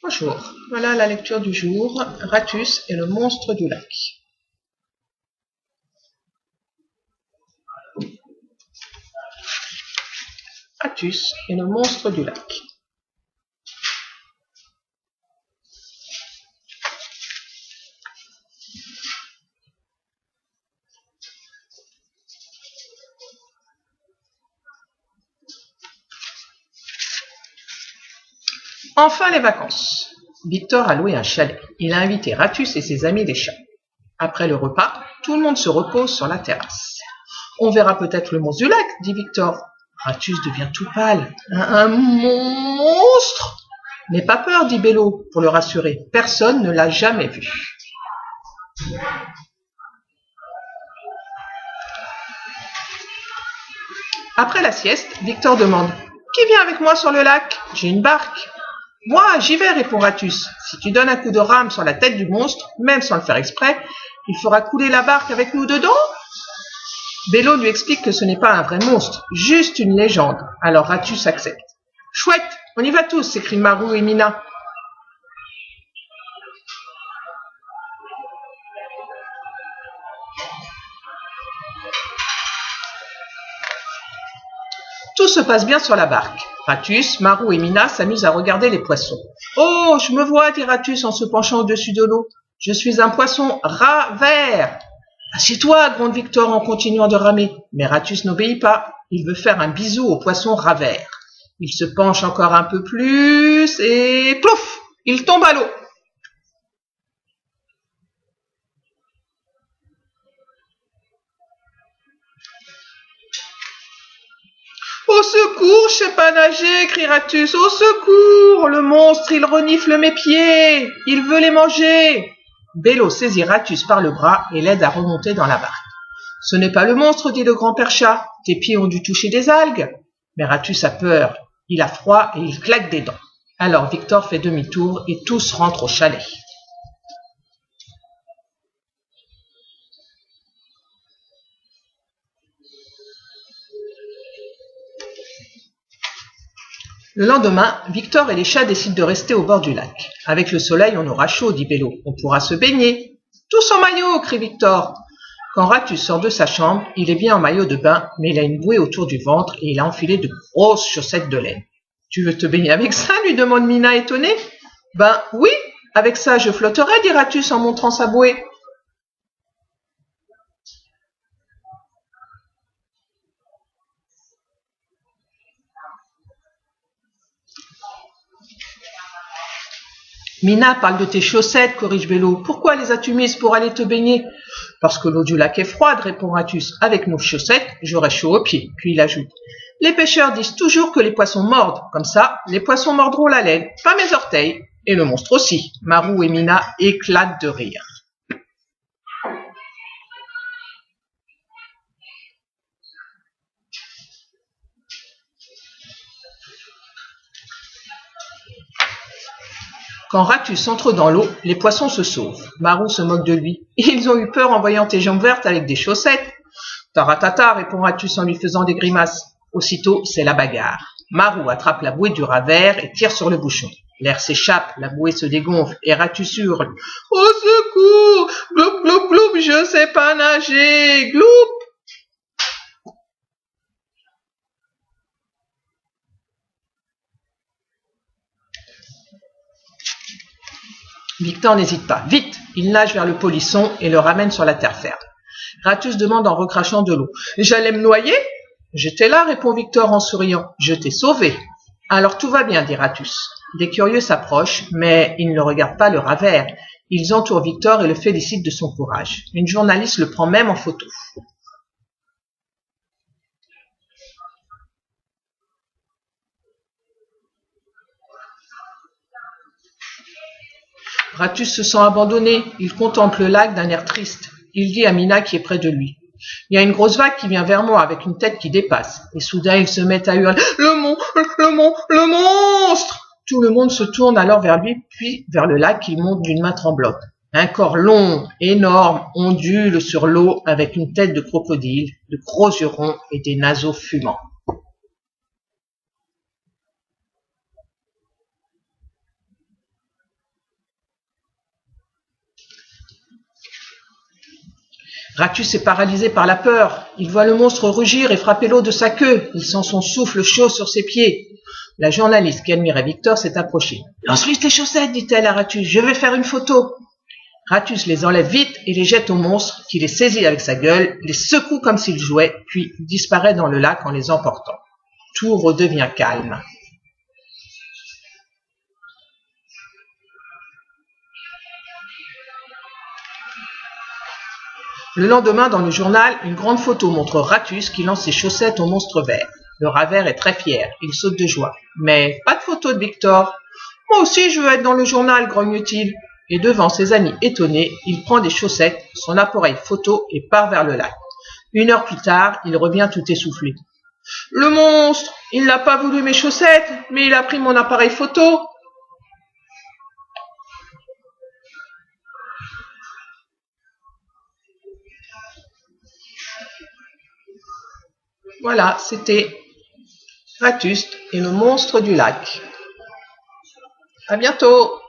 Bonjour, voilà la lecture du jour, Ratus et le monstre du lac. Ratus et le monstre du lac. Enfin les vacances. Victor a loué un chalet. Il a invité Ratus et ses amis des chats. Après le repas, tout le monde se repose sur la terrasse. On verra peut-être le monstre du lac, dit Victor. Ratus devient tout pâle. Un monstre? N'aie pas peur, dit Bello, pour le rassurer. Personne ne l'a jamais vu. Après la sieste, Victor demande « Qui vient avec moi sur le lac? J'ai une barque. » « Moi, j'y vais, répond Ratus. Si tu donnes un coup de rame sur la tête du monstre, même sans le faire exprès, il fera couler la barque avec nous dedans. » Bello lui explique que ce n'est pas un vrai monstre, juste une légende. Alors Ratus accepte. « Chouette, on y va tous, s'écrient Marou et Mina. Tout se passe bien sur la barque. Ratus, Marou et Mina s'amusent à regarder les poissons. « Oh, je me vois, dit Ratus en se penchant au-dessus de l'eau. Je suis un poisson rat vert. »« Assieds-toi, gronde Victor en continuant de ramer. » Mais Ratus n'obéit pas. Il veut faire un bisou au poisson rat vert. Il se penche encore un peu plus et plouf, il tombe à l'eau. Au secours, je sais pas nager, crie Ratus. Au secours, le monstre, il renifle mes pieds. Il veut les manger. Bello saisit Ratus par le bras et l'aide à remonter dans la barque. Ce n'est pas le monstre, dit le grand-père chat. Tes pieds ont dû toucher des algues. Mais Ratus a peur. Il a froid et il claque des dents. Alors Victor fait demi-tour et tous rentrent au chalet. Le lendemain, Victor et les chats décident de rester au bord du lac. Avec le soleil, on aura chaud, dit Bello. On pourra se baigner. Tous en maillot, crie Victor. Quand Ratus sort de sa chambre, il est bien en maillot de bain, mais il a une bouée autour du ventre et il a enfilé de grosses chaussettes de laine. Tu veux te baigner avec ça, lui demande Mina étonnée. Ben oui, avec ça je flotterai, dit Ratus en montrant sa bouée. Mina parle de tes chaussettes, corrige Bello. Pourquoi les as-tu mises pour aller te baigner? Parce que l'eau du lac est froide, répond Ratus. Avec nos chaussettes, j'aurai chaud aux pieds. Puis il ajoute. Les pêcheurs disent toujours que les poissons mordent. Comme ça, les poissons mordront la laine, pas mes orteils. Et le monstre aussi. Marou et Mina éclatent de rire. Quand Ratus entre dans l'eau, les poissons se sauvent. Marou se moque de lui. Ils ont eu peur en voyant tes jambes vertes avec des chaussettes. Taratata, répond Ratus en lui faisant des grimaces. Aussitôt, c'est la bagarre. Marou attrape la bouée du rat vert et tire sur le bouchon. L'air s'échappe, la bouée se dégonfle et Ratus hurle. Au secours! Gloup, gloup, gloup, je sais pas nager! Gloup! Victor n'hésite pas. Vite! Il nage vers le polisson et le ramène sur la terre ferme. Ratus demande en recrachant de l'eau. J'allais me noyer? J'étais là, répond Victor en souriant. Je t'ai sauvé. Alors tout va bien, dit Ratus. Des curieux s'approchent, mais ils ne le regardent pas le rat vert. Ils entourent Victor et le félicitent de son courage. Une journaliste le prend même en photo. Ratus se sent abandonné. Il contemple le lac d'un air triste. Il dit à Mina qui est près de lui. Il y a une grosse vague qui vient vers moi avec une tête qui dépasse. Et soudain, il se met à hurler « Le monstre !» Tout le monde se tourne alors vers lui, puis vers le lac qu'il monte d'une main tremblante. Un corps long, énorme, ondule sur l'eau avec une tête de crocodile, de gros yeux ronds et des naseaux fumants. Ratus est paralysé par la peur. Il voit le monstre rugir et frapper l'eau de sa queue. Il sent son souffle chaud sur ses pieds. La journaliste qui admirait Victor s'est approchée. « Lance-lui tes chaussettes, dit-elle à Ratus. Je vais faire une photo. » Ratus les enlève vite et les jette au monstre qui les saisit avec sa gueule, les secoue comme s'il jouait, puis disparaît dans le lac en les emportant. Tout redevient calme. Le lendemain, dans le journal, une grande photo montre Ratus qui lance ses chaussettes au monstre vert. Le rat vert est très fier, il saute de joie. Mais pas de photo de Victor. « Moi aussi je veux être dans le journal, grogne-t-il. » Et devant ses amis étonnés, il prend des chaussettes, son appareil photo et part vers le lac. 1 heure plus tard, il revient tout essoufflé. « Le monstre, il n'a pas voulu mes chaussettes, mais il a pris mon appareil photo. » Voilà, c'était Ratus et le monstre du lac. À bientôt!